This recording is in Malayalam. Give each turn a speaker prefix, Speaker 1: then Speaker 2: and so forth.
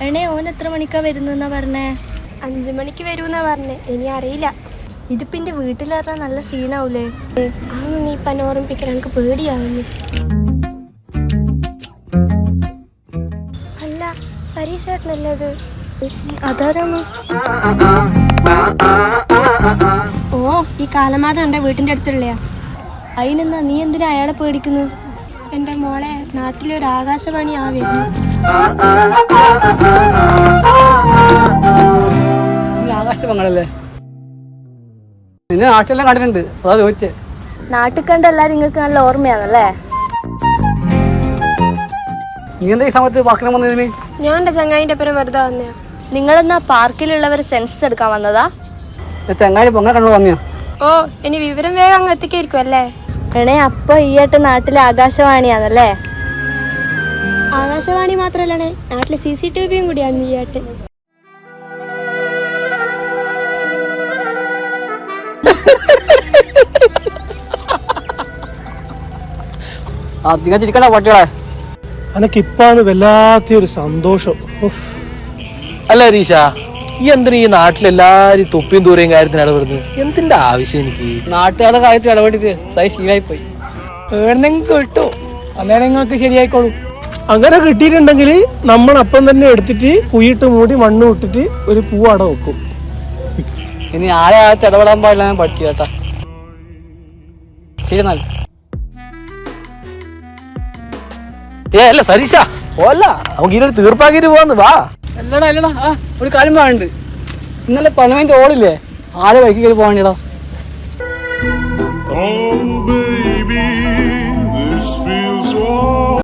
Speaker 1: എണേ ഓൻ എത്ര മണിക്കാ വരുന്നെന്നാ പറഞ്ഞേ?
Speaker 2: 5 മണിക്ക് വരുമെന്നാ പറഞ്ഞേ. ഇനി അറിയില്ല.
Speaker 1: ഇതിപ്പിന്റെ വീട്ടിലേറാ നല്ല സീനാവൂലേ?
Speaker 2: അതൊന്നും നീ ഇപ്പം ഓർമ്മിപ്പിക്കാൻ എനിക്ക് പേടിയാവുന്നു. അല്ല, സരീഷ് ചേട്ടനല്ലേ അത്?
Speaker 1: അതാരാണ്?
Speaker 2: ഓ, ഈ കാലമാടൻ എൻ്റെ വീട്ടിൻ്റെ അടുത്തുള്ളയാ.
Speaker 1: അതിനെന്നാ നീ എന്തിനാ അയാളെ പേടിക്കുന്നു?
Speaker 2: എൻ്റെ മോളെ, നാട്ടിലൊരു ആകാശവാണി വരുന്നു.
Speaker 3: ആകാശമംഗളല്ലേ? നിന്നെ നാട്ടിലെല്ലാം കണ്ടിട്ടുണ്ട്, അതാ ചോദിച്ചേ.
Speaker 1: നാട്ടിൽ കണ്ട എല്ലാരും നിങ്ങൾക്ക് നല്ല ഓർമ്മയാണല്ലേ?
Speaker 3: നീ എന്താ ഈ സമയത്ത് പാർക്കിന് വന്നതിന്?
Speaker 2: ഞാൻ എൻ്റെ ചങ്ങായിൻ്റെ പേര് വെറുതെ വന്നയാ.
Speaker 1: നിങ്ങളെന്നാ പാർക്കിലുള്ളവർ സെൻസസ് എടുക്കാൻ വന്നതാ?
Speaker 3: തെങ്ങായി പൊങ്ങ കണ്ടു വന്നിയാ?
Speaker 2: ഓ, ഇനി വിവരം വേഗം അങ്ങ് എത്തിക്കായിരിക്കും അല്ലേ?
Speaker 1: എണേ അപ്പൊ ഈയായിട്ട് നാട്ടിലെ ആകാശവാണിയാണല്ലേ?
Speaker 2: ആകാശവാണി മാത്രല്ലേ, നാട്ടിലെ CCTV കൂടിയാണ് ഈ ആട്ട്.
Speaker 3: നിങ്ങൾ ചിരിക്കണ്ട പട്ടികളെ.
Speaker 4: അനക്കിപ്പാണ് വല്ലാത്തൊരു സന്തോഷം.
Speaker 5: അല്ല ഹരീഷ, ഈ എന്തിനാ ഈ നാട്ടിലെല്ലാരും തൊപ്പിയും ദൂരെയും കാര്യത്തിന് ഇടപെടുന്നത്? എന്തിന്റെ ആവശ്യം എനിക്ക്?
Speaker 3: നാട്ടുകാരുടെ കാര്യത്തിൽ ഇടപെട്ടിട്ട് ശീലായി പോയി.
Speaker 4: ഏണെങ്കിലും കിട്ടോ, അന്നേരം നിങ്ങൾക്ക് ശരിയായിക്കോളൂ. അങ്ങനെ കിട്ടിയിട്ടുണ്ടെങ്കിൽ നമ്മൾ അപ്പം തന്നെ എടുത്തിട്ട് കുഴിയിട്ട് മൂടി മണ്ണ് വിട്ടിട്ട് ഒരു പൂവട വെക്കും.
Speaker 3: ഇനി ആരെ ആകത്ത് ഇടപെടാൻ പാടില്ല, ഞാൻ പഠിച്ചു കേട്ടാ. ശരി എന്നാൽ.
Speaker 5: അല്ല സരീഷ, ഓല്ല നമുക്ക് ഇതിനൊരു തീർപ്പാക്കിട്ട് പോവാന്ന് വാ.
Speaker 3: അല്ലടാ ഒരു കാര്യം പറയുന്നുണ്ട്. ഇന്നലെ 15 ഓടില്ലേ, ആരെ ബൈക്കിൽ പോകാനിടാ.